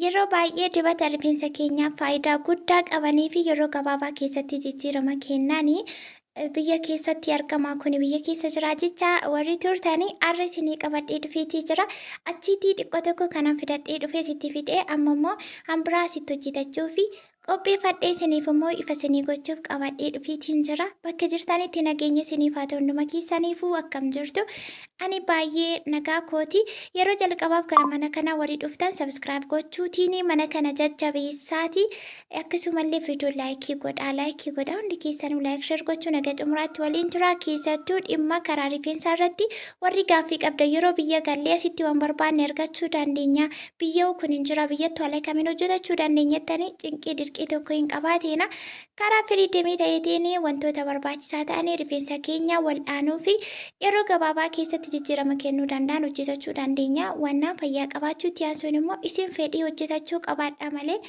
Yeroo baay'ee dibata rifeensa keenyaaf faayidaa guddaa qabanii fi yeroo gabaabaa keessatti jijjiirama kennanii biyya keessatti argama. Kuni biyya keessa jira jecha warri turtanii har'a isinii qabadhee dhufeetii jira. Achiitii xiqqoo tokko kanan fidadhee dhufee sitti fixee amma immoo hambiraa sitti hojjetachuu fi qopheeffadhee isiniif immoo ifa isinii gochuuf qabadhee dhufeetiin jira. Bakka jirtanitti nageenya isiniif haa ta'u hunduma keessaniifuu akkam jirtu. Ani baay'ee nagaa kooti. Yeroo jalqabaaf gara mana kana warri dhuftan subscribe gochuutiin mana kana jajjabeessaati. Akkasumallee viidiyoo laayikii godhaa hundi keessanuu laayik share gochuu naga xumuraatti waliin tura. Keessattuu dhimma karaa rifeensaa irratti warri gaaffii qabda yeroo biyya gallee asitti waan barbaanne argachuu dandeenya. Biyya kun hin jira biyyattu haala kamiin hojjetachuu dandeenyettanii cinqii dirqii tokko hin qabaateena. Karaa firiidemii ta'eetiin wantoota barbaachisaa ta'anii rifeensa keenya wal'aanuu fi yeroo gabaabaa keessatti jijjiirama kennuu danda'an hojjetachuu dandeenya. Wannaan fayyaa qabaachuutti aansuun immoo isin fedhii hojjetachuu qabaadha malee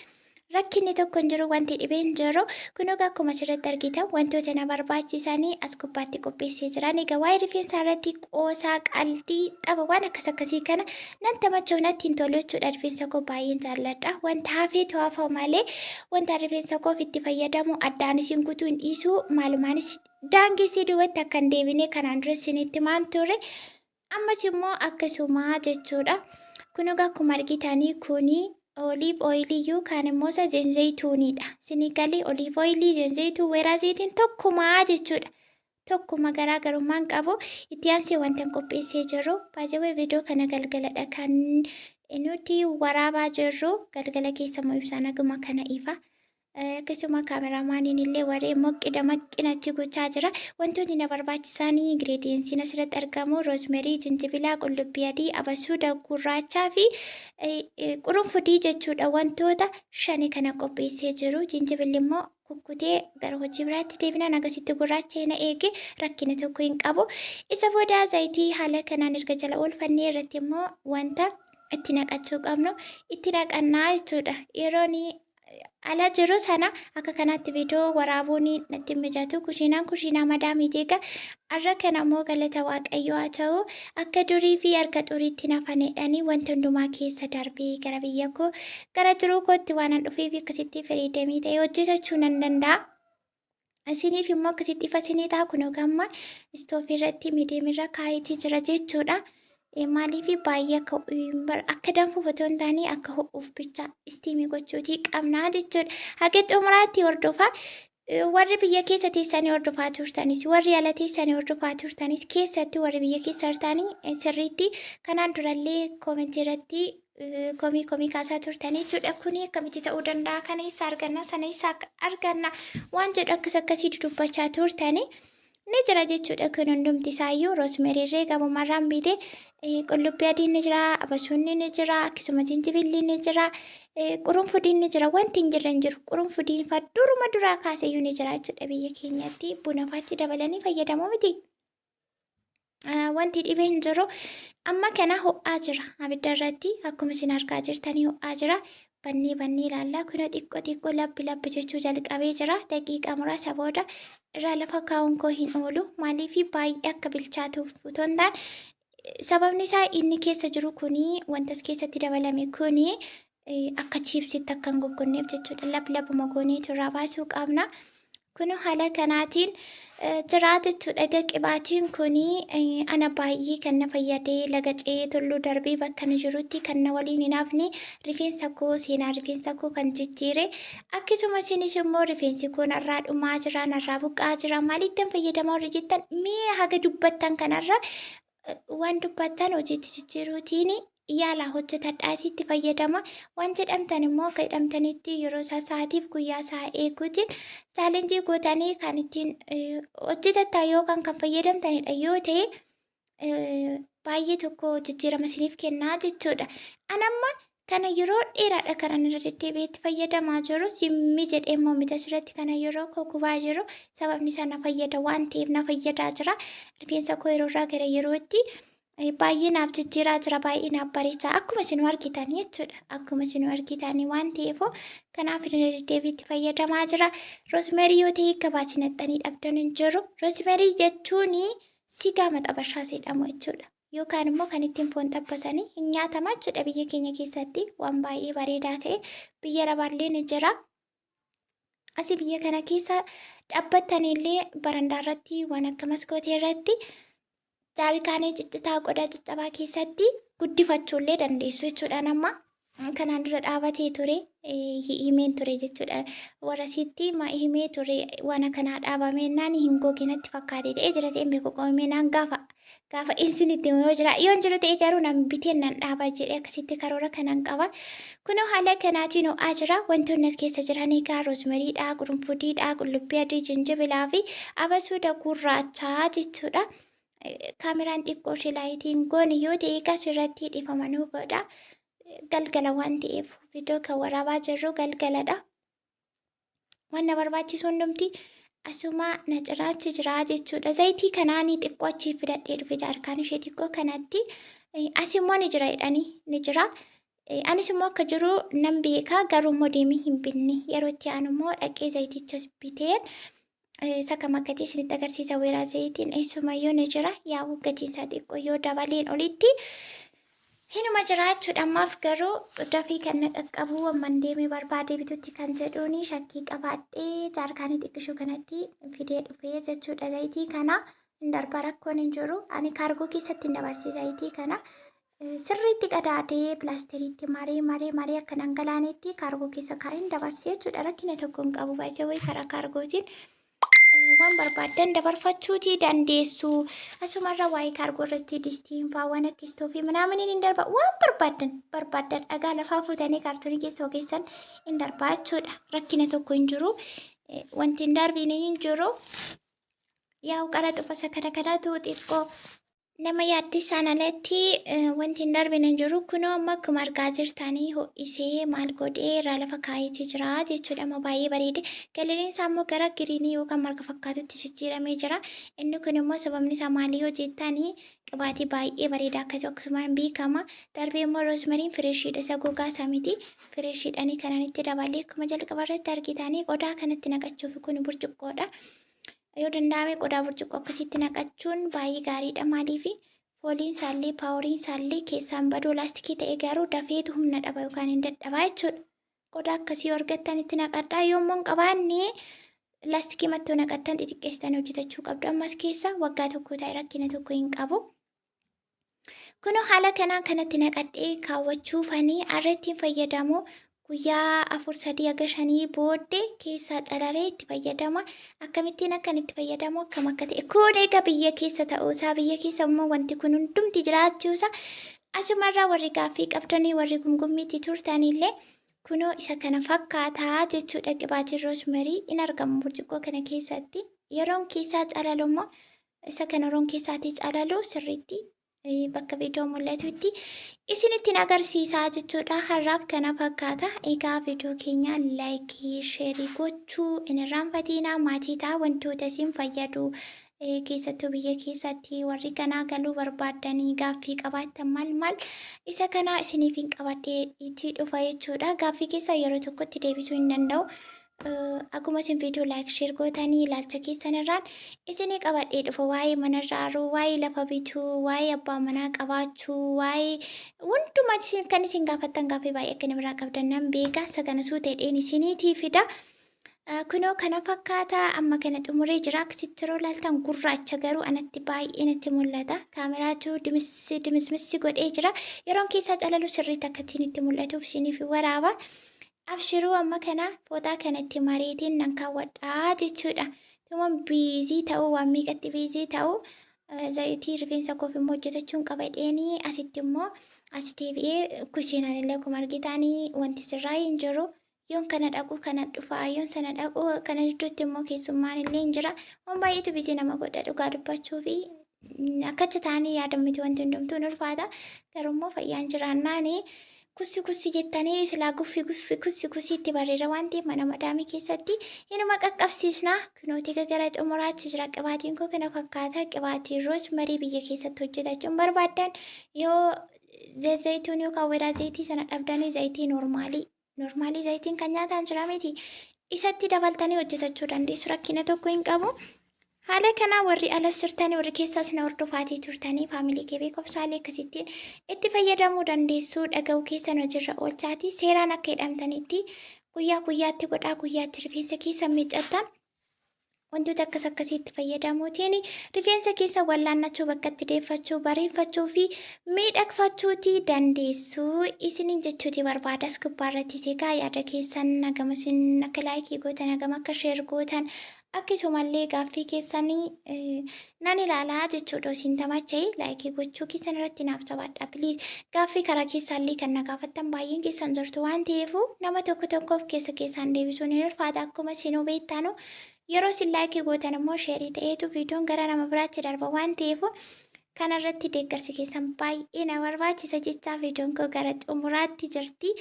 rakkinni tokko hin jiru, wanti dhibee hin jiru. Kun akkuma asirratti argitan wantoota na barbaachisanii as gubbaatti qopheessee jiran. Egaa waa'ee rifeensaa irratti qoosaa qalbii xaba waan akkasii kana nan tamachuuf natti hin tolu jechuudha. Rifeensa koo baay'een jaalladha. Wanta hafee to'aafaa malee wanta rifeensa koof itti fayyadamu addaan isin guutuu hin dhiisu. Maalumaanis daangessi duwwaatti akka hin deebine kanaan dura isinitti maan ture. Ammas immoo akkasuma jechuudha. Kun akkuma argitanii kuni olive oilii yookaan immoo isa zenzeyituunidha. Sinigalee olive oilii zenzeyituun weeraa zayitiin tokkuma jechuudha. Tokkuma garaagarummaan qabu. Itti aansee wanta qopheessee jiru. Baay'ee viidiyoo kana galgaladha kan nuti waraabaa jirru. Galgala keessa immoo ibsaan aguma kana ifa. Akkasuma kaameraamaaniin illee warree moqqinatti gochaa jira. Wantoonni na barbaachisan ingrediyensiin asirratti argamu roosmerii, jinjibilaa, qullubbii adii, abasuuda gurraachaa fi qurunfudii jechuudha. Wantoota 5 kana qopheessee jiru. Jinjibilli immoo kukkutee gara hojii biraatti deebinaan akkasitti gurraacha na eege rakkina tokko hin qabu. Isa booda zayitii haala kanaan erga jala oolfannee irratti immoo wanta itti naqachuu qabnu itti naqannaa jechuudha. Yeroon ala jiru sana akka kanatti viidiyoo waraabuun natti mijatu. Kushiinaa madaamiiti. Egaa har'a kana immoo galata waaqayyoo haa ta'u akka durii fi harka xuriitti nafaneedhanii wanta hundumaa keessa darbee gara biyya koo gara jiruu kootti waan dhufeef akkasitti firiidemii ta'e hojjetachuu nan danda'a. Isiniif immoo akkasitti ifa isinii ta'a. Kun gamma istoofii irratti miidiyeemirra kaayetii jira jechuudha. Maaliif baay'ee akka danfuuf otoo hin taane akka ho'uuf bicha istiimii gochuutii qabnaa jechuudha. Haga xumuraatti hordofaa. Warri biyya keessa teessanii hordofaa turtanis warri ala teessanii hordofaa turtanis keessatti warri biyya keessa turtanii sirriitti kanaan durallee koomentii irratti komii kaasaa turtanii jechuudha. Kuni akkamitti ta'uu danda'a? Kana eessa arganna? Sana eessa arganna? Waan jedhu akkasii dubbachaa turtanii ni jira jechuudha. Kun hundumti isaayyuu roosmerii gabumarraan biite qullubbii adiin ni jira, abasuunni ni jira, akkasuma jinjibilli ni jira, qurunfudiin ni jira. Wanti hin jirre hin jiru. Qurunfudiin duruma duraa kaaseyyuu ni jira jechuudha. Biyya keenyatti buna faatti dabalanii fayyadamu miti. Wanti dhibee hin jiru. Amma kana ho'aa jira. Abidda irratti akkuma isin argaa jirtanii ho'aa jira. Bannee ilaallaa. Kun xiqqoo labbi jechuu jalqabee jira. Daqiiqaa muraasa booda irraa lafa kaa'uun koo hin oolu. Maaliif baay'ee akka bilchaatuuf otoo hin taane sababni isaa inni keessa jiru kuni wanta as keessatti dabalame kuni akka chiipsitti akka hin goggonneef jechuudha. Laphuma gooniitu irraa baasuu qabna. Kun haala kanaatiin jira jechuudha. Qibaatiin kuni ana baay'ee kan na fayyadee laga ce'ee tulluu darbee bakka na jirutti kan na waliin hin hafne rifeensa koo seenaa rifeensa koo kan jijjiire. Akkasuma isinis immoo rifeensi koo narraa dhumaa jira, narraa buqqaa jira. Maalitti fayyadamaa warri jettan mee haga dubbattan kanarra waan dubbattan hojiitti jijjiiruutiin yaala hojjetadhaatiitti fayyadama. Waan jedhamtan immoo akka jedhamtanitti yeroo sa'aatiif guyyaa isaa eeguutiin chaalenjii gootanii kan ittiin hojjetattan yookaan kan fayyadamtanidha yoo ta'e baay'ee tokko jijjiirama isiniif kennaa jechuudha. Anamma kana yeroo dheeraadha kan ani irra deddeebi'eetti fayyadamaa jiru. Simmi jedhee immoo mita asirratti kana yeroo gubaa jiru sababni isaa na fayyada waan ta'eef na fayyadaa jira. Rifeensa koo yeroo irraa gara yerootti baay'ee naaf jijjiiraa jira, baay'ee naaf bareechaa akkuma isin argitan jechuudha. Akkuma isin argitan waan ta'eef kanaaf irra deddeebiitti fayyadamaa jira. Roosmerii yoo ta'e gabaasinaxxanii dhabdan hin jiru. Roosmerii jechuun sigaa maxabashaa jedhamu jechuudha. yookaan immoo kan ittiin foon xabbasanii hin nyaatama jechuudha biyya keenya keessatti waan baay'ee bareedaa ta'e. Biyya Arabaallee ni jira. Asii biyya kana keessa dhaabbataniillee barandaa irratti waan akka maskootii irratti jaarkaanii ciccitaa qodaa caccabaa keessatti guddifachuullee dandeessu jechuudha. Nama kanaan dura dhaabatee ture himeen ture jechuudha. Warasitti himee ture waan kanaa dhaabamee naan hin googinatti fakkaatee ta'ee jira ta'ee beeku qoomee naan gaafa insinitti yoo jira yoon jiru ta'e garuu nam biteen nan dhaaba jedhee akkasitti karoora kanan qaba. Kunoo haala kanaatiin ho'aa jira. Wantoonni as keessa jiranii egaa roosmeriidha, qurunfudiidha, qullubbii adii, jinjibilaa fi abasuuda gurraachaa jechuudha. Kaameraan xiqqoo shilaayitiin gooni yoo ta'e egaa irratti dhiifamanuu godha. Galgala waan ta'eef viidiyoo kan waraabaa jirru galgaladha. Waan na barbaachisu hundumti asuma na ciraachi jira jechuudha. Zayitii kanaanii xiqqoo achii fidadhee dhufe jaarkaan ishee xiqqoo kanatti asimmoo ni jira jedhanii ni jira. Anis immoo akka jiru nan beeka garuu immoo deemee hin binne yeroo itti aanu immoo dhaqee zayitichas biteen saka makatee isinitti agarsiisa weeraa zayitiin eessumayyuu ni jira. Yaa'u gatiinsaa xiqqoo yoo dabaleen olitti hinuma jiraachuudha. Ammaaf garuu dafii kan na qaqqabu amman deemee barbaadee bitutti kan jedhuuni shakkii qabaadhee jaarkaanii xiqqishuu kanatti fidee dhufee jechuudha. Zayitii kana hin darba rakkoon hin jiru. Ani kaargoo keessatti hin dabarse zayitii kana sirriitti qadaadee pilaastiriitti maree akka dhangalaanetti kaargoo keessa kaa'een dabarsee jechuudha. Rakkina tokko hin qabu baay'ee wayii karaa kaargootiin. Waan barbaadan dabarfachuutii dandeessu. Asumarra waa'ee kaargoo irratti distiin fa'aa waan akka istoofii manaamaniin hin darba. Waan barbaadan dhagaa lafaa fuutanii kaartoonii keessa ogeessan hin darba jechuudha. Rakkina tokko hin jiru. Wanti hin darbiin hin jiru. Yaa'u qara xufasa kana kanaatu xiqqoo nama yaaddisaan alatti wanti hin darbine hin jiru. Kunoo amma akkuma argaa jirtanii ho'isee maal godhee irraa lafa kaa'eetii jira jechuudha. Amma baay'ee bareede. Galiliin isaa immoo gara giriinii yookaan marga fakkaatutti jijjiiramee jira. Inni kun immoo sababni isaa maali yoo jettanii qibaatii baay'ee bareedaa akkasumaan beekama. Darbee immoo roosmeriin fireeshiidha. Isa gogaa isaa miti. Fireeshiidhanii kanan itti dabalee akkuma jalqaba irratti argitanii qodaa kanatti naqachuuf kun burcuqqoodha. Yoo danda'ame qodaa burcuqqoo akkasitti naqachuun baay'ee gaariidha. Maaliif fooliin isaallee paaworiin isaallee keessaan baduu laastikii ta'e garuu dafeetu humna dhaba yookaan hin dadhabaa jechuudha. Qodaa akkasii yoo argattan itti naqadhaa. Yoommoo hin qabaanne laastikii mattoo naqattan xixiqqeessitanii hojjetachuu qabdu. Ammas keessa waggaa tokko ta'e rakkina tokko hin qabu. Kunoo haala kanaan kanatti naqadhee kaawwachuufanii irratti fayyadamu. Guyyaa 4-5 booddee keessaa calaree itti fayyadama. Akkamittiin akkan itti fayyadamu akkam akka ta'e. Kun egaa biyya keessa ta'uusaa biyya keessa immoo wanti kun hundumti jiraachuusaa asumarraa warri gaaffii qabdanii warri gumgummiitti turtanillee kunoo isa kana fakkaataa jechuudha. Qibaatiin roosmerii in argamu burcuqqoo kana keessatti. Yeroon keessaa calalu immoo isa kana yeroon keessaatii calalu sirriitti bakka viidiyoo mul'atutti isinittiin agarsiisaa jechuudha. Har'aaf kana fakkaata. Egaa viidiyoo keenya laayikii sheerii gochuu hin irraanfatinaa. Maatii ta'a wantoota isin fayyadu keessattuu biyya keessatti warri kanaa galuu barbaadanii gaaffii qabaattan maal isa kana isiniif hin qabadhee itti dhufa jechuudha. Gaaffii keessa yeroo tokkotti deebisuu hin danda'u. Akkuma isin viidiyoo laayik sheer gootanii ilaalcha keessan irraan isinii qabadhee dhufa waa'ee mana ijaaruu, waa'ee lafa bituu, waa'ee abbaa manaa qabaachuu, waa'ee hundumaa kan isin gaafattan gaaffii baay'ee akka nama biraa qabdan nan beeka. Isa kana suuteedhaan isiniitii fida. Kunoo kana fakkaata. Amma kana xumuree jira. Akkasitti yeroo ilaaltan gurraacha garuu anatti baay'ee natti mul'ata. Kaameraatu dimismissi godhee jira. Yeroon keessaa calalu sirriitti akka ittiin itti mul'atuuf isiniif waraaba. Abshiruu amma kana fooxaa kanatti mareetiin nan kaawwadhaa jechuudha. Tumoon biizii ta'uu waan miiqatti biizii ta'uu zayitii rifeensa koof immoo hojjetachuun qabadheenii asitti immoo as deebi'ee kushiinaan illee akkuma argitanii wanti sirraa hin jiru. Yoon kana dhaqu kana dhufaa yoon sana dhaqu kana gidduutti immoo keessummaan illee hin jira. Waan baay'eetu biizii nama godha dhugaa dubbachuu fi akkacha ta'anii yaadammiti wanti hundumtuu ulfaata. Garuu immoo fayyaan jiraannaanii. Kussi jettanii silaa kussi itti bareeda waan ta'eef mana madaamii keessatti inuma qaqqabsiisna. Kunooti gara xumuraatti jira. Qibaatiin koo kana fakkaata. Qibaatiin roosmarii biyya keessatti hojjetachuun barbaadan yoo zayituun yookaan weeraa zayitii sana dhabdanii zayitii noormaalii zayitiin kan nyaataan jira miti. Isatti dabaltanii hojjetachuu dandeessu. Rakkina tokko hin qabu. Haala kana warri alas turtanii warri keessas na hordofaatii turtanii faamilii kee beekumsaalee akkasittiin itti fayyadamuu dandeessuu dhaga'uu keessan hojiirra oolchaati. Seeraan akka hidhamtanitti guyyaa guyyaatti godhaa guyyaatti rifeensa keessa miiccattan wantoota akkas akkasiitti fayyadamuutiin rifeensa keessa wallaannachuu bakka itti deeffachuu bareeffachuu fi miidhagfachuuti dandeessuu isiniin jechuuti barbaadas gubbaarratti seegaa yaada keessan nagama isin akka laayikii gootan nagama akka sheer gootan akkasumallee gaaffii keessanii nan ilaalaa jechuudha isin tamachee laayikii gochuu keessan irratti naaf taphadha piliis gaaffii karaa keessaallee kan na gaafattan baay'een keessan jirtu waan ta'eefu nama tokko tokkoof keessaan deebisuun hin ulfaata akkuma isin hubeettaanu yeroo isin laayikii gootan immoo sheerii ta'eetu viidiyoon gara nama biraatti darba waan ta'eefu kanarratti deeggarsi keessan baay'ee na barbaachisa jechaa viidiyoon koo gara xumuraatti jirti.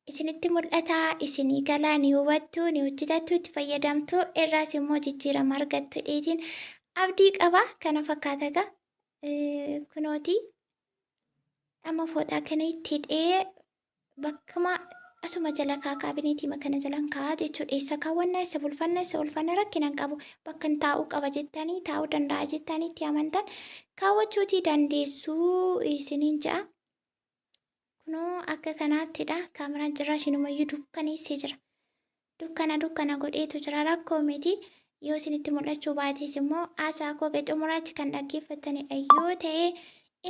Isinitti mul'ata isinii galaa ni hubattu ni hojjetattu itti fayyadamtu irraas immoo jijjiirama argattu dheetiin abdii qaba kana fakkaata gaa kunooti amma fooxaa kana itti hidhee bakkuma asuma jala kaabineetii makana jalan kaa jechuudha eessa kaawwannaa isa bulfannaa isa ulfanna rakkinan qabu bakka hin taa'uu qaba jettanii taa'uu danda'a jettanii itti amantan kaawwachuutii dandeessuu isiniin ja'a. Kunoo akka kanattidha kaameraan jira ishinumayyuu dukkaneessee jira dukkana godheetu jira rakkoo miti yoo isinitti mul'achuu baates immoo haasaa koo gara xumuraatti kan dhaggeeffattanidha yoo ta'e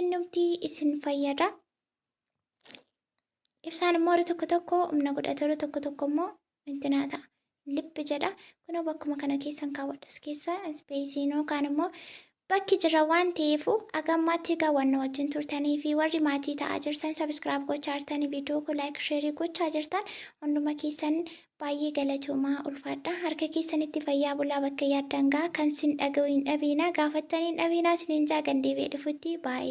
innumti isin fayyada ibsaan immoo tokko tokko humna godhatoo tokko tokko immoo intinaa ta'a lippi jedha kunoo bakkuma kana keessan kaawwadhas keessa ispeesiinoo kaan immoo bakki jira waan ta'eefu agammaatti egaa waan wajjin turtanii fi warri maatii ta'aa jirtan sabiskiraayib gochaa jirtanii viidiyoo koo laayik sheerii gochaa jirtan hunduma keessan baay'ee galatoomaa ulfaadha harka keessanitti fayyaa bulaa bakka yaaddan gaa kan sin dhaga'u hin dhabiina gaafattanii hin dhabiinaa siniin jaa gandee dhufutti baay'ee.